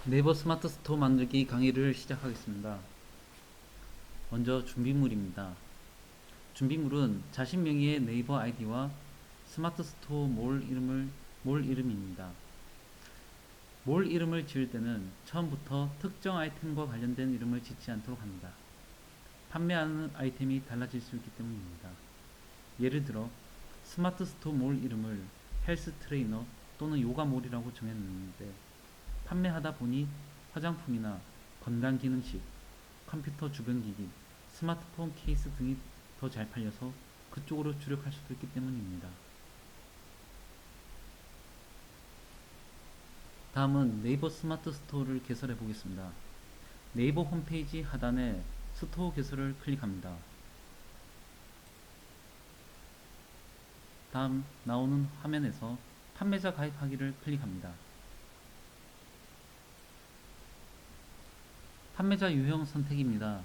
네이버 스마트 스토어 만들기 강의를 시작하겠습니다. 먼저 준비물입니다. 준비물은 자신 명의의 네이버 아이디와 스마트 스토어 몰 이름입니다. 몰 이름을 지을 때는 처음부터 특정 아이템과 관련된 이름을 짓지 않도록 합니다. 판매하는 아이템이 달라질 수 있기 때문입니다. 예를 들어 스마트 스토어 몰 이름을 헬스 트레이너 또는 요가 몰이라고 정했는데 판매하다 보니 화장품이나 건강기능식, 컴퓨터 주변기기, 스마트폰 케이스 등이 더 잘 팔려서 그쪽으로 주력할 수도 있기 때문입니다. 다음은 네이버 스마트 스토어를 개설해 보겠습니다. 네이버 홈페이지 하단에 스토어 개설을 클릭합니다. 다음 나오는 화면에서 판매자 가입하기를 클릭합니다. 판매자 유형 선택입니다.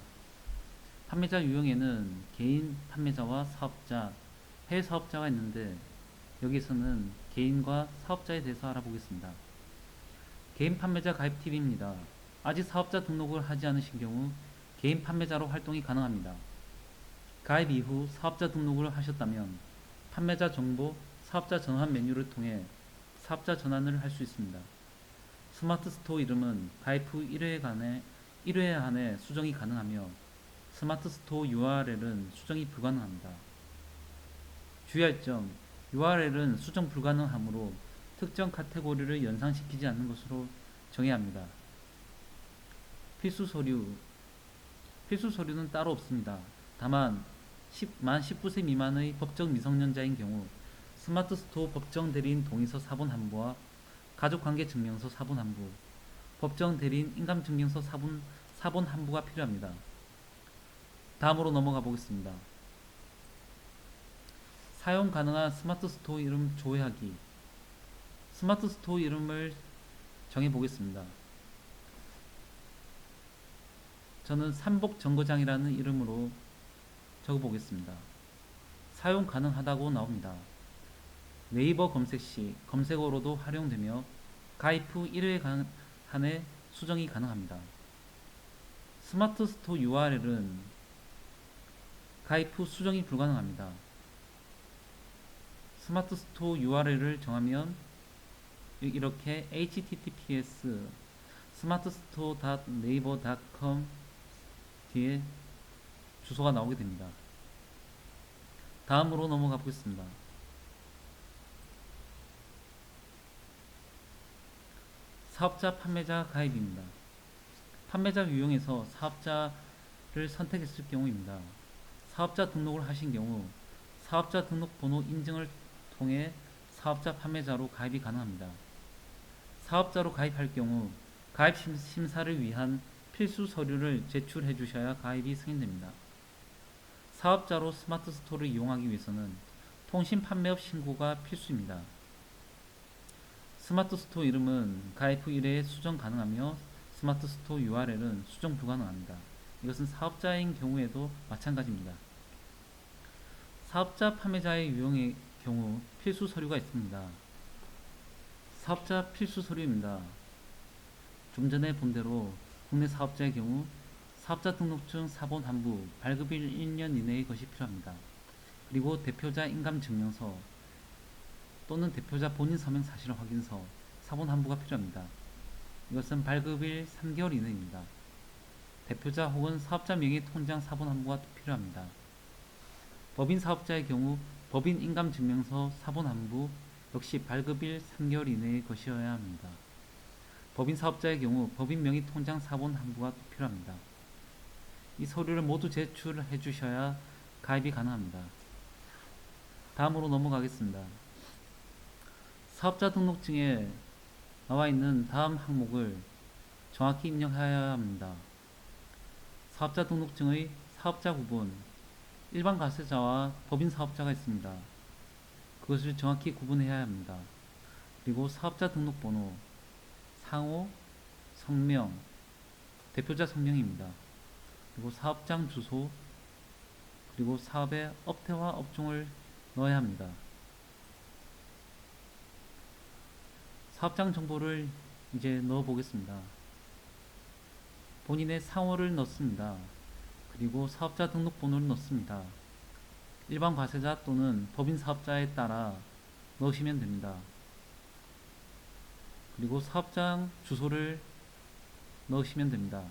판매자 유형에는 개인 판매자와 사업자, 해외 사업자가 있는데 여기서는 개인과 사업자에 대해서 알아보겠습니다. 개인 판매자 가입 팁입니다. 아직 사업자 등록을 하지 않으신 경우 개인 판매자로 활동이 가능합니다. 가입 이후 사업자 등록을 하셨다면 판매자 정보, 사업자 전환 메뉴를 통해 사업자 전환을 할 수 있습니다. 스마트 스토어 이름은 가입 후 1회 안에 수정이 가능하며 스마트 스토어 URL은 수정이 불가능합니다. 주의할 점, URL은 수정 불가능하므로 특정 카테고리를 연상시키지 않는 것으로 정해야 합니다. 필수 서류, 필수 서류는 따로 없습니다. 다만 만 19세 미만의 법정 미성년자인 경우 스마트 스토어 법정 대리인 동의서 사본 한 부와 가족관계 증명서 사본 한 부, 법정 대리인 인감 증명서 사본 한 부가 필요합니다. 다음으로 넘어가 보겠습니다. 사용 가능한 스마트 스토어 이름 조회하기. 스마트 스토어 이름을 정해 보겠습니다. 저는 삼복정거장이라는 이름으로 적어 보겠습니다. 사용 가능하다고 나옵니다. 네이버 검색 시 검색어로도 활용되며 가입 후 1회 한해 수정이 가능합니다. 스마트 스토어 URL은 가입 후 수정이 불가능합니다. 스마트 스토어 URL을 정하면 이렇게 https smartstore.naver.com 뒤에 주소가 나오게 됩니다. 다음으로 넘어가 보겠습니다. 사업자 판매자 가입입니다. 판매자 유형에서 사업자를 선택했을 경우입니다. 사업자 등록을 하신 경우 사업자 등록번호 인증을 통해 사업자 판매자로 가입이 가능합니다. 사업자로 가입할 경우 가입 심사를 위한 필수 서류를 제출해 주셔야 가입이 승인됩니다. 사업자로 스마트 스토어를 이용하기 위해서는 통신 판매업 신고가 필수입니다. 스마트 스토어 이름은 가입 후 1회에 수정 가능하며 스마트 스토어 URL은 수정 불가능합니다. 이것은 사업자인 경우에도 마찬가지입니다. 사업자 판매자의 유형의 경우 필수 서류가 있습니다. 사업자 필수 서류입니다. 좀 전에 본 대로 국내 사업자의 경우 사업자 등록증 사본 한 부, 발급일 1년 이내의 것이 필요합니다. 그리고 대표자 인감증명서 또는 대표자 본인 서명 사실 확인서 사본 한 부가 필요합니다. 이것은 발급일 3개월 이내입니다. 대표자 혹은 사업자 명의 통장 사본 한 부가 필요합니다. 법인 사업자의 경우 법인 인감증명서 사본 한 부 역시 발급일 3개월 이내의 것이어야 합니다. 법인 사업자의 경우 법인 명의 통장 사본 한 부가 필요합니다. 이 서류를 모두 제출해 주셔야 가입이 가능합니다. 다음으로 넘어가겠습니다. 사업자 등록증에 나와 있는 다음 항목을 정확히 입력해야 합니다. 사업자 등록증의 사업자 구분, 일반 가세자와 법인 사업자가 있습니다. 그것을 정확히 구분해야 합니다. 그리고 사업자 등록번호, 상호, 성명, 대표자 성명입니다. 그리고 사업장 주소, 그리고 사업의 업태와 업종을 넣어야 합니다. 사업장 정보를 이제 넣어 보겠습니다. 본인의 상호를 넣습니다. 그리고 사업자 등록번호를 넣습니다. 일반 과세자 또는 법인 사업자에 따라 넣으시면 됩니다. 그리고 사업장 주소를 넣으시면 됩니다.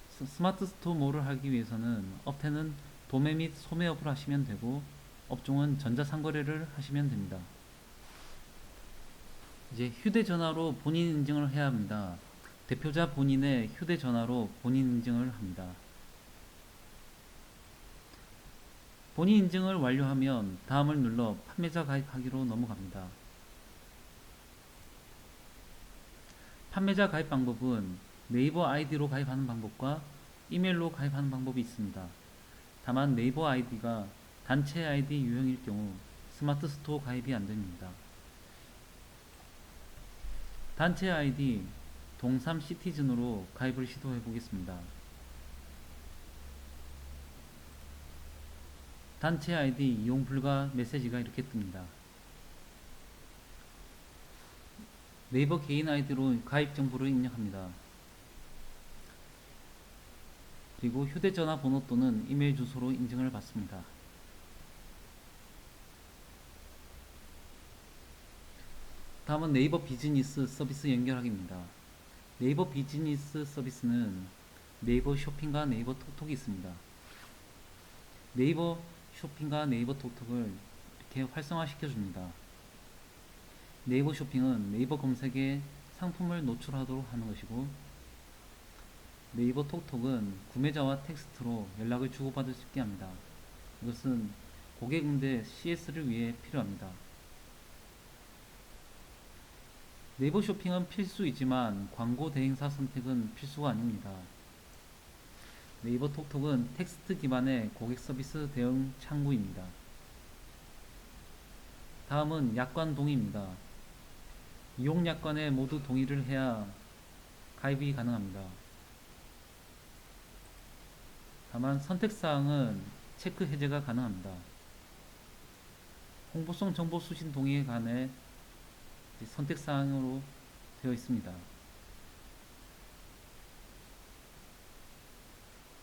스마트 스토어몰을 하기 위해서는 업태는 도매 및 소매업을 하시면 되고 업종은 전자상거래를 하시면 됩니다. 이제 휴대전화로 본인 인증을 해야 합니다. 대표자 본인의 휴대전화로 본인 인증을 합니다. 본인 인증을 완료하면 다음을 눌러 판매자 가입하기로 넘어갑니다. 판매자 가입 방법은 네이버 아이디로 가입하는 방법과 이메일로 가입하는 방법이 있습니다. 다만 네이버 아이디가 단체 아이디 유형일 경우 스마트 스토어 가입이 안됩니다. 단체 아이디 동삼 시티즌으로 가입을 시도해 보겠습니다. 단체 아이디 이용 불가 메시지가 이렇게 뜹니다. 네이버 개인 아이디로 가입 정보를 입력합니다. 그리고 휴대전화 번호 또는 이메일 주소로 인증을 받습니다. 다음은 네이버 비즈니스 서비스 연결하기입니다. 네이버 비즈니스 서비스는 네이버 쇼핑과 네이버 톡톡이 있습니다. 네이버 쇼핑과 네이버 톡톡을 이렇게 활성화시켜 줍니다. 네이버 쇼핑은 네이버 검색에 상품을 노출하도록 하는 것이고, 네이버 톡톡은 구매자와 텍스트로 연락을 주고받을 수 있게 합니다. 이것은 고객 응대 CS를 위해 필요합니다. 네이버 쇼핑은 필수이지만 광고 대행사 선택은 필수가 아닙니다. 네이버 톡톡은 텍스트 기반의 고객 서비스 대응 창구입니다. 다음은 약관 동의입니다. 이용 약관에 모두 동의를 해야 가입이 가능합니다. 다만 선택사항은 체크 해제가 가능합니다. 홍보성 정보 수신 동의에 관해 선택사항으로 되어 있습니다.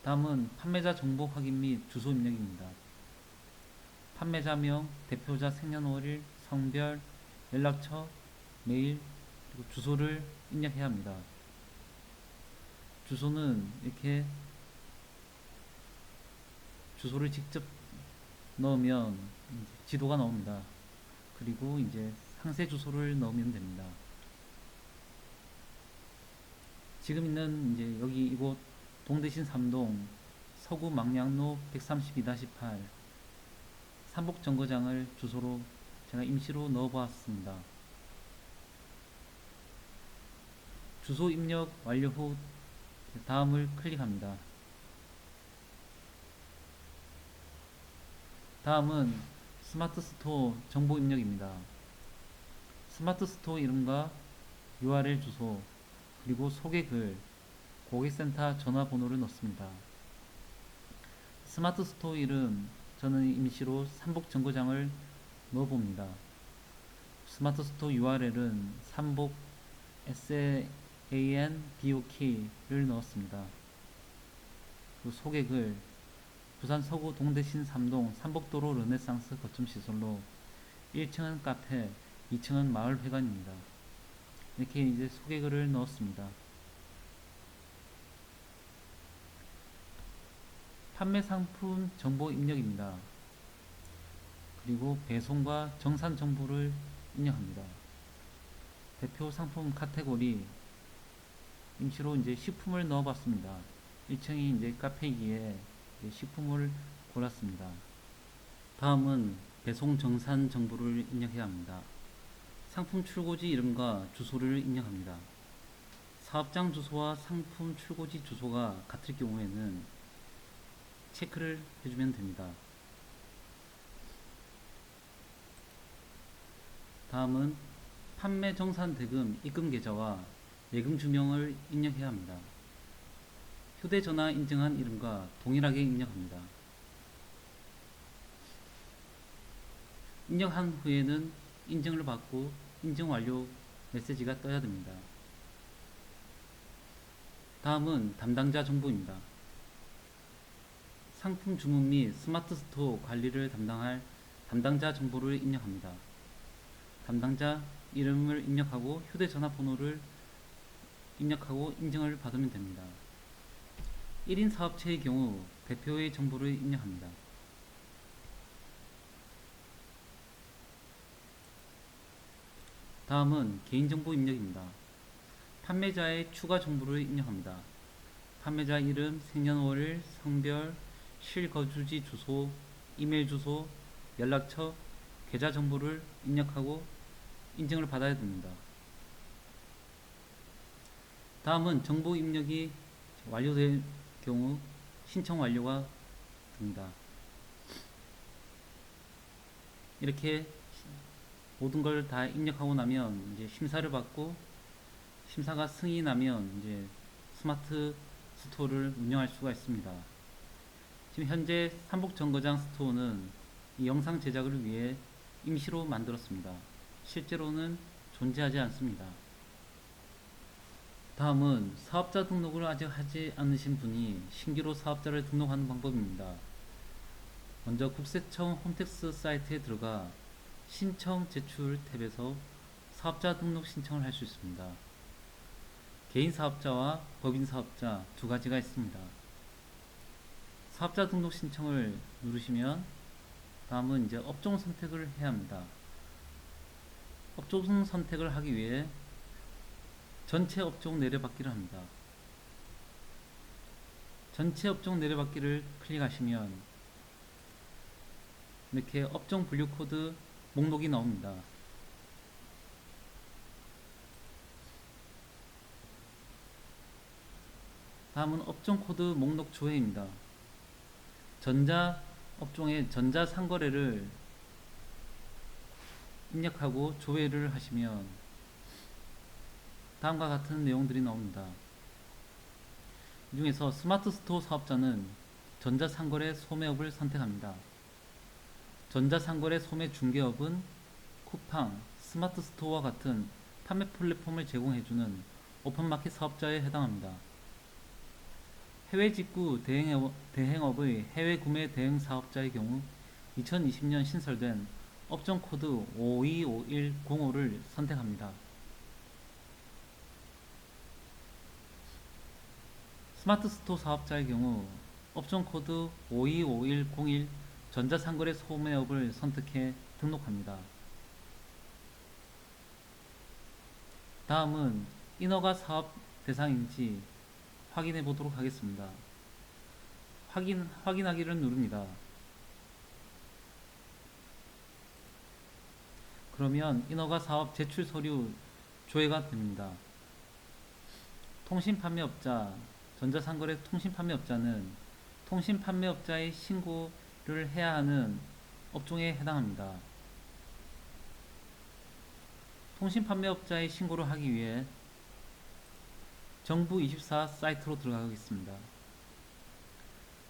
다음은 판매자 정보 확인 및 주소 입력입니다. 판매자명, 대표자 생년월일, 성별, 연락처, 메일, 그리고 주소를 입력해야 합니다. 주소는 이렇게 주소를 직접 넣으면 지도가 나옵니다. 그리고 이제 상세 주소를 넣으면 됩니다. 지금 있는 이제 여기 이곳 동대신 3동 서구 망량로 132-8 삼복정거장을 주소로 제가 임시로 넣어 보았습니다. 주소 입력 완료 후 다음을 클릭합니다. 다음은 스마트 스토어 정보 입력입니다. 스마트 스토어 이름과 URL 주소, 그리고 소개글, 고객센터 전화번호를 넣습니다. 스마트 스토어 이름, 저는 임시로 삼복정거장을 넣어봅니다. 스마트 스토어 URL은 삼복 SANBOK를 넣었습니다. 그리고 소개글, 부산 서구 동대신 3동 삼복도로 르네상스 거점 시설로 1층은 카페, 2층은 마을회관입니다. 이렇게 이제 소개글을 넣었습니다. 판매 상품 정보 입력입니다. 그리고 배송과 정산 정보를 입력합니다. 대표 상품 카테고리 임시로 이제 식품을 넣어봤습니다. 1층이 이제 카페이기에 식품을 골랐습니다. 다음은 배송 정산 정보를 입력해야 합니다. 상품 출고지 이름과 주소를 입력합니다. 사업장 주소와 상품 출고지 주소가 같을 경우에는 체크를 해주면 됩니다. 다음은 판매 정산 대금 입금 계좌와 예금 주명을 입력해야 합니다. 휴대전화 인증한 이름과 동일하게 입력합니다. 입력한 후에는 인증을 받고 인증 완료 메시지가 떠야 됩니다. 다음은 담당자 정보입니다. 상품 주문 및 스마트 스토어 관리를 담당할 담당자 정보를 입력합니다. 담당자 이름을 입력하고 휴대전화 번호를 입력하고 인증을 받으면 됩니다. 1인 사업체의 경우 대표의 정보를 입력합니다. 다음은 개인정보 입력입니다. 판매자의 추가 정보를 입력합니다. 판매자 이름, 생년월일, 성별, 실거주지 주소, 이메일 주소, 연락처, 계좌 정보를 입력하고 인증을 받아야 됩니다. 다음은 정보 입력이 완료될 경우 신청 완료가 됩니다. 이렇게 모든 걸 다 입력하고 나면 이제 심사를 받고 심사가 승인이 나면 이제 스마트 스토어를 운영할 수가 있습니다. 지금 현재 삼복정거장 스토어는 이 영상 제작을 위해 임시로 만들었습니다. 실제로는 존재하지 않습니다. 다음은 사업자 등록을 아직 하지 않으신 분이 신규로 사업자를 등록하는 방법입니다. 먼저 국세청 홈택스 사이트에 들어가 신청 제출 탭에서 사업자 등록 신청을 할 수 있습니다. 개인 사업자와 법인 사업자 두 가지가 있습니다. 사업자 등록 신청을 누르시면 다음은 이제 업종 선택을 해야 합니다. 업종 선택을 하기 위해 전체 업종 내려받기를 합니다. 전체 업종 내려받기를 클릭하시면 이렇게 업종 분류 코드 목록이 나옵니다. 다음은 업종 코드 목록 조회입니다. 전자 업종의 전자 상거래를 입력하고 조회를 하시면 다음과 같은 내용들이 나옵니다. 이 중에서 스마트 스토어 사업자는 전자상거래 소매업을 선택합니다. 전자상거래 소매 중개업은 쿠팡, 스마트 스토어와 같은 판매 플랫폼을 제공해주는 오픈마켓 사업자에 해당합니다. 해외 직구 대행업의 해외 구매 대행 사업자의 경우 2020년 신설된 업종 코드 525105를 선택합니다. 스마트 스토어 사업자의 경우 업종 코드 525101 전자상거래 소매업을 선택해 등록합니다. 다음은 인허가 사업 대상인지 확인해 보도록 하겠습니다. 확인하기를 누릅니다. 그러면 인허가 사업 제출 서류 조회가 됩니다. 통신판매업자, 전자상거래 통신판매업자는 통신판매업자의 신고를 해야 하는 업종에 해당합니다. 통신판매업자의 신고를 하기 위해 정부24 사이트로 들어가겠습니다.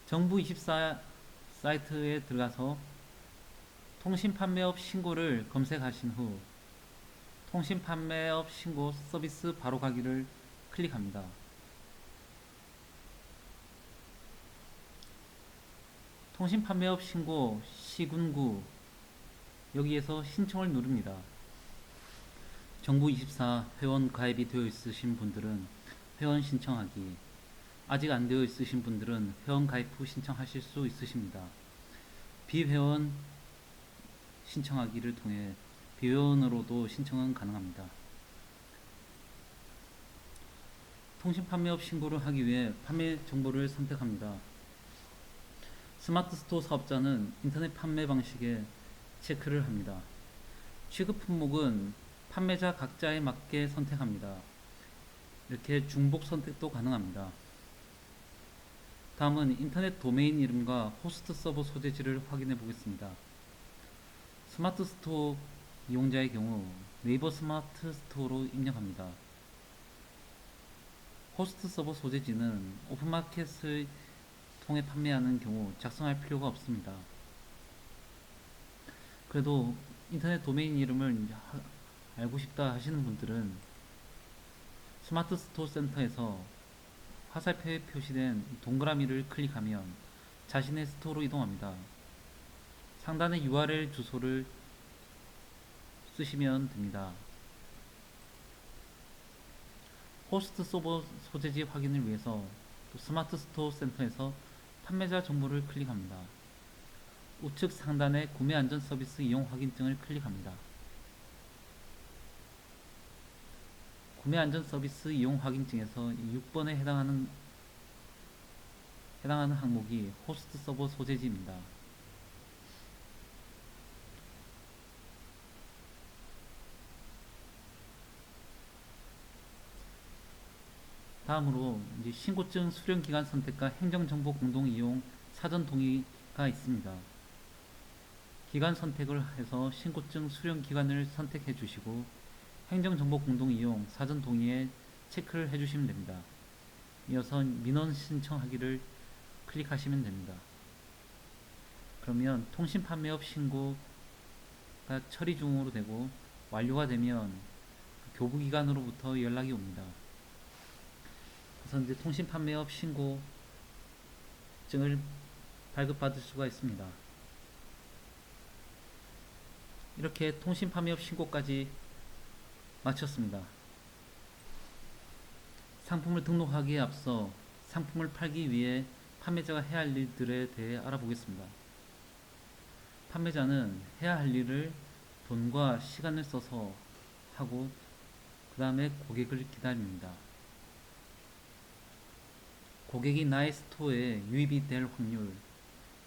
정부24 사이트에 들어가서 통신판매업 신고를 검색하신 후 통신판매업 신고 서비스 바로 가기를 클릭합니다. 통신판매업 신고 시군구 여기에서 신청을 누릅니다. 정부24 회원 가입이 되어 있으신 분들은 회원 신청하기, 아직 안 되어 있으신 분들은 회원 가입 후 신청하실 수 있으십니다. 비회원 신청하기를 통해 비회원으로도 신청은 가능합니다. 통신판매업 신고를 하기 위해 판매 정보를 선택합니다. 스마트 스토어 사업자는 인터넷 판매 방식에 체크를 합니다. 취급 품목은 판매자 각자에 맞게 선택합니다. 이렇게 중복 선택도 가능합니다. 다음은 인터넷 도메인 이름과 호스트 서버 소재지를 확인해 보겠습니다. 스마트 스토어 이용자의 경우 네이버 스마트 스토어로 입력합니다. 호스트 서버 소재지는 오픈마켓을 통해 판매하는 경우 작성할 필요가 없습니다. 그래도 인터넷 도메인 이름을 알고 싶다 하시는 분들은 스마트 스토어 센터에서 화살표에 표시된 동그라미를 클릭하면 자신의 스토어로 이동합니다. 상단의 URL 주소를 쓰시면 됩니다. 호스트 서버 소재지 확인을 위해서 스마트 스토어 센터에서 판매자 정보를 클릭합니다. 우측 상단의 구매 안전 서비스 이용 확인증을 클릭합니다. 구매 안전 서비스 이용 확인증에서 6번에 해당하는 항목이 호스트 서버 소재지입니다. 다음으로 이제 신고증 수령 기간 선택과 행정정보 공동 이용 사전 동의가 있습니다. 기간 선택을 해서 신고증 수령 기간을 선택해 주시고 행정정보 공동 이용 사전 동의에 체크를 해 주시면 됩니다. 이어서 민원 신청하기를 클릭하시면 됩니다. 그러면 통신 판매업 신고가 처리 중으로 되고 완료가 되면 교부기관으로부터 연락이 옵니다. 그래서 이제 통신 판매업 신고증을 발급받을 수가 있습니다. 이렇게 통신 판매업 신고까지 마쳤습니다. 상품을 등록하기에 앞서 상품을 팔기 위해 판매자가 해야 할 일들에 대해 알아보겠습니다. 판매자는 해야 할 일을 돈과 시간을 써서 하고 그 다음에 고객을 기다립니다. 고객이 나의 스토어에 유입이 될 확률,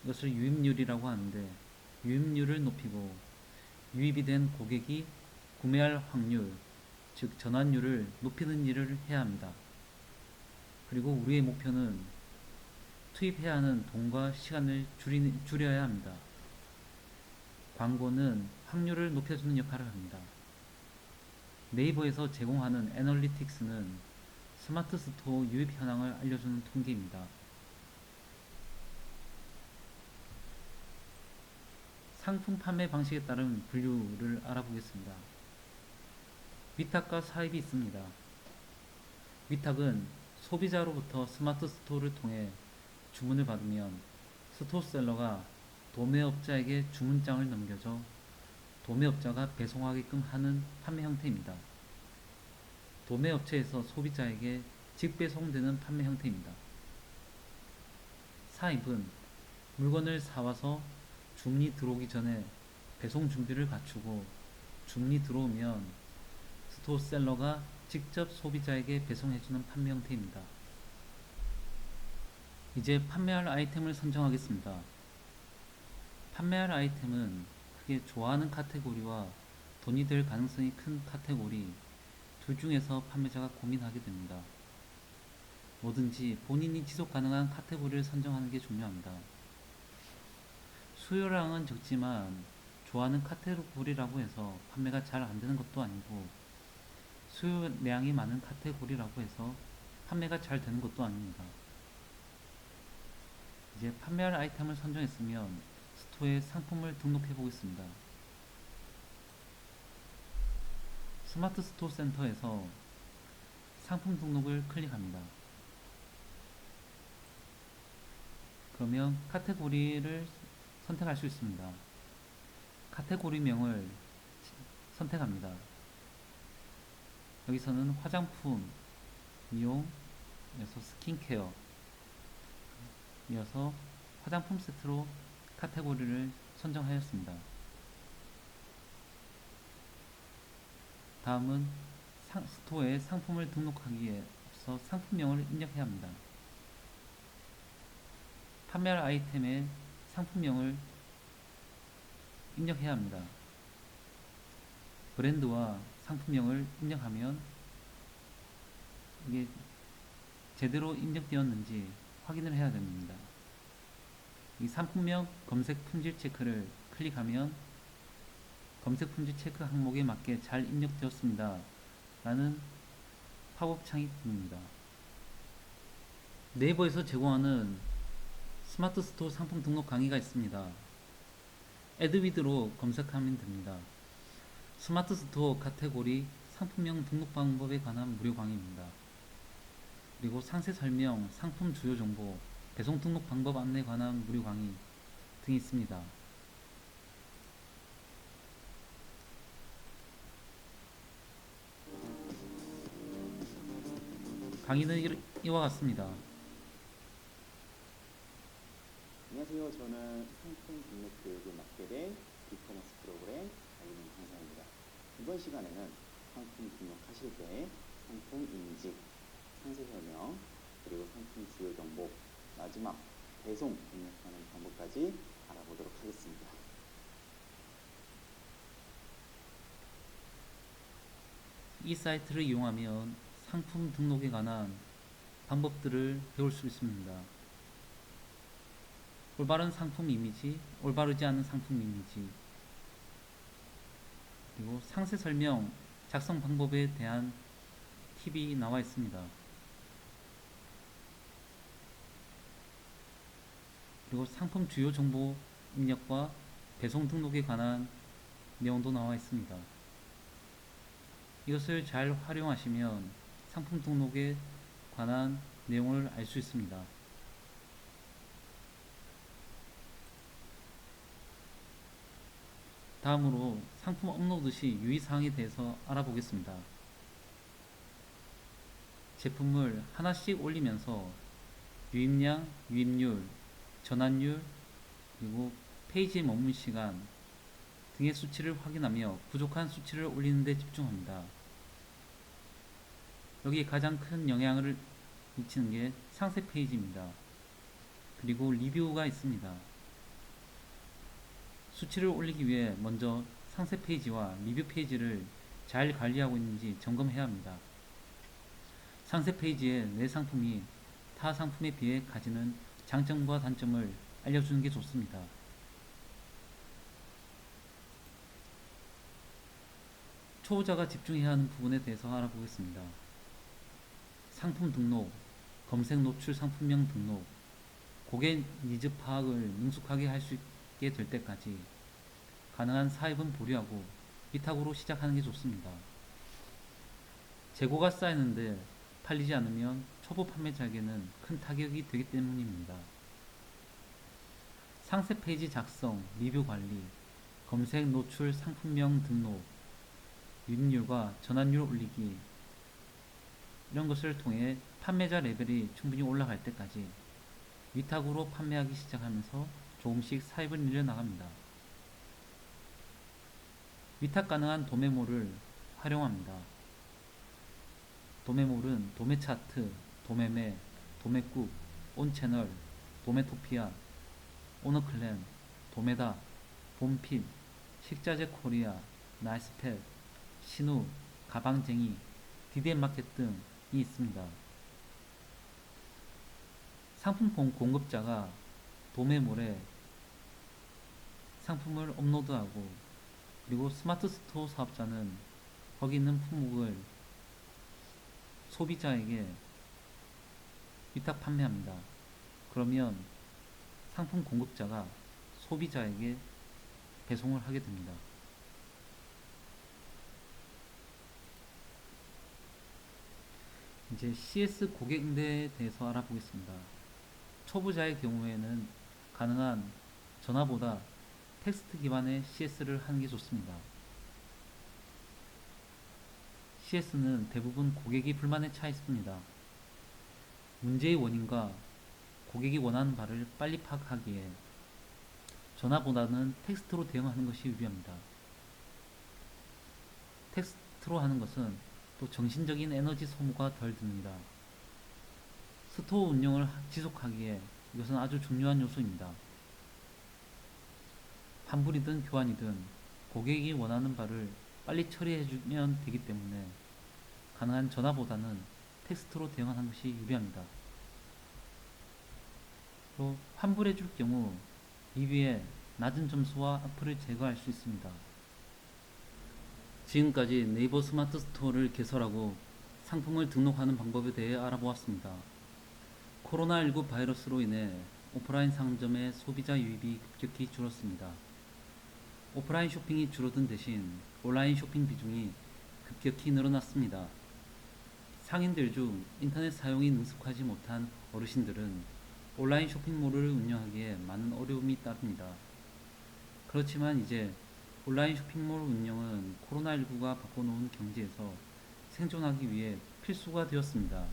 이것을 유입률이라고 하는데 유입률을 높이고 유입이 된 고객이 구매할 확률, 즉 전환율을 높이는 일을 해야 합니다. 그리고 우리의 목표는 투입해야 하는 돈과 시간을 줄여야 합니다. 광고는 확률을 높여주는 역할을 합니다. 네이버에서 제공하는 애널리틱스는 스마트 스토어 유입 현황을 알려주는 통계입니다. 상품 판매 방식에 따른 분류를 알아보겠습니다. 위탁과 사입이 있습니다. 위탁은 소비자로부터 스마트 스토어를 통해 주문을 받으면 스토어셀러가 도매업자에게 주문장을 넘겨줘 도매업자가 배송하게끔 하는 판매 형태입니다. 도매업체에서 소비자에게 직배송되는 판매 형태입니다. 사입은 물건을 사와서 주문이 들어오기 전에 배송 준비를 갖추고 주문이 들어오면 스토어셀러가 직접 소비자에게 배송해주는 판매 형태입니다. 이제 판매할 아이템을 선정하겠습니다. 판매할 아이템은 크게 좋아하는 카테고리와 돈이 될 가능성이 큰 카테고리 둘 중에서 판매자가 고민하게 됩니다. 뭐든지 본인이 지속 가능한 카테고리를 선정하는 게 중요합니다. 수요량은 적지만 좋아하는 카테고리라고 해서 판매가 잘 안되는 것도 아니고 수요량이 많은 카테고리라고 해서 판매가 잘 되는 것도 아닙니다. 이제 판매할 아이템을 선정했으면 스토어에 상품을 등록해 보겠습니다. 스마트 스토어 센터에서 상품 등록을 클릭합니다. 그러면 카테고리를 선택할 수 있습니다. 카테고리명을 선택합니다. 여기서는 화장품, 미용, 이어서 스킨케어, 이어서 화장품 세트로 카테고리를 선정하였습니다. 다음은 스토어에 상품을 등록하기에 앞서 상품명을 입력해야 합니다. 판매할 아이템의 상품명을 입력해야 합니다. 브랜드와 상품명을 입력하면 이게 제대로 입력되었는지 확인을 해야 됩니다. 이 상품명 검색 품질 체크를 클릭하면 검색 품질 체크 항목에 맞게 잘 입력되었습니다 라는 팝업 창이 뜹니다. 네이버에서 제공하는 스마트 스토어 상품 등록 강의가 있습니다. 에드위드로 검색하면 됩니다. 스마트 스토어 카테고리 상품명 등록 방법에 관한 무료 강의입니다. 그리고 상세 설명, 상품 주요 정보, 배송 등록 방법 안내에 관한 무료 강의 등이 있습니다. 강의는 이와 같습니다. 안녕하세요. 저는 상품 등록 교육을 맡게 된 이커머스 프로그램 알림인 강사입니다. 이번 시간에는 상품 등록하실 때 상품 인증, 상세 설명, 그리고 상품 주요 정보, 마지막 배송 등록하는 방법까지 알아보도록 하겠습니다. 이 사이트를 이용하면 상품 등록에 관한 방법들을 배울 수 있습니다. 올바른 상품 이미지, 올바르지 않은 상품 이미지, 그리고 상세 설명, 작성 방법에 대한 팁이 나와 있습니다. 그리고 상품 주요 정보 입력과 배송 등록에 관한 내용도 나와 있습니다. 이것을 잘 활용하시면 상품 등록에 관한 내용을 알 수 있습니다. 다음으로 상품 업로드 시 유의사항에 대해서 알아보겠습니다. 제품을 하나씩 올리면서 유입량, 유입률, 전환율, 그리고 페이지 머문 시간 등의 수치를 확인하며 부족한 수치를 올리는 데 집중합니다. 여기에 가장 큰 영향을 미치는 게 상세 페이지입니다. 그리고 리뷰가 있습니다. 수치를 올리기 위해 먼저 상세 페이지와 리뷰 페이지를 잘 관리하고 있는지 점검해야 합니다. 상세 페이지에 내 상품이 타 상품에 비해 가지는 장점과 단점을 알려주는 게 좋습니다. 초보자가 집중해야 하는 부분에 대해서 알아보겠습니다. 상품 등록, 검색 노출 상품명 등록, 고객 니즈 파악을 능숙하게 할 수 있게 될 때까지 가능한 사입은 보류하고 위탁으로 시작하는 게 좋습니다. 재고가 쌓이는데 팔리지 않으면 초보 판매자에게는 큰 타격이 되기 때문입니다. 상세 페이지 작성, 리뷰 관리, 검색 노출 상품명 등록, 유입률과 전환율 올리기 이런 것을 통해 판매자 레벨이 충분히 올라갈 때까지 위탁으로 판매하기 시작하면서 조금씩 사입을 늘려나갑니다. 위탁 가능한 도매몰을 활용합니다. 도매몰은 도매차트, 도매매, 도매국, 온채널, 도매토피아, 오너클랜, 도매다, 봄핏, 식자재 코리아, 나이스팻, 신우, 가방쟁이, 디디마켓 등이 있습니다. 상품 공급자가 도매몰에 상품을 업로드하고 그리고 스마트 스토어 사업자는 거기 있는 품목을 소비자에게 위탁 판매합니다. 그러면 상품 공급자가 소비자에게 배송을 하게 됩니다. 이제 CS 고객 응대에 대해서 알아보겠습니다. 초보자의 경우에는 가능한 전화보다 텍스트 기반의 CS를 하는 게 좋습니다. CS는 대부분 고객이 불만에 차 있습니다. 문제의 원인과 고객이 원하는 바를 빨리 파악하기에 전화보다는 텍스트로 대응하는 것이 유리합니다. 텍스트로 하는 것은 또 정신적인 에너지 소모가 덜 듭니다. 스토어 운영을 지속하기에 이것은 아주 중요한 요소입니다. 환불이든 교환이든 고객이 원하는 바를 빨리 처리해주면 되기 때문에 가능한 전화보다는 텍스트로 대응하는 것이 유리합니다. 또 환불해줄 경우 리뷰에 낮은 점수와 악플을 제거할 수 있습니다. 지금까지 네이버 스마트 스토어를 개설하고 상품을 등록하는 방법에 대해 알아보았습니다. 코로나19 바이러스로 인해 오프라인 상점의 소비자 유입이 급격히 줄었습니다. 오프라인 쇼핑이 줄어든 대신 온라인 쇼핑 비중이 급격히 늘어났습니다. 상인들 중 인터넷 사용이 능숙하지 못한 어르신들은 온라인 쇼핑몰을 운영하기에 많은 어려움이 따릅니다. 그렇지만 이제 온라인 쇼핑몰 운영은 코로나19가 바꿔놓은 경제에서 생존하기 위해 필수가 되었습니다.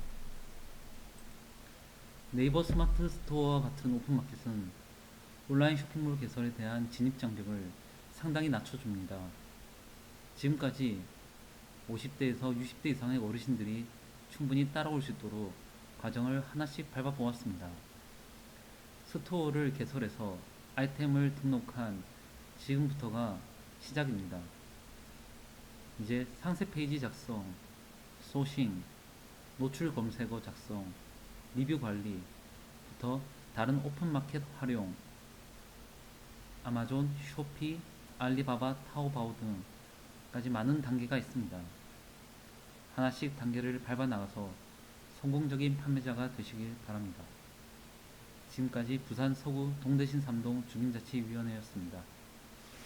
네이버 스마트 스토어와 같은 오픈마켓은 온라인 쇼핑몰 개설에 대한 진입 장벽을 상당히 낮춰줍니다. 지금까지 50대에서 60대 이상의 어르신들이 충분히 따라올 수 있도록 과정을 하나씩 밟아보았습니다. 스토어를 개설해서 아이템을 등록한 지금부터가 시작입니다. 이제 상세 페이지 작성, 소싱, 노출 검색어 작성, 리뷰 관리부터 다른 오픈마켓 활용, 아마존, 쇼피, 알리바바, 타오바오 등까지 많은 단계가 있습니다. 하나씩 단계를 밟아 나가서 성공적인 판매자가 되시길 바랍니다. 지금까지 부산 서구 동대신 3동 주민자치위원회였습니다.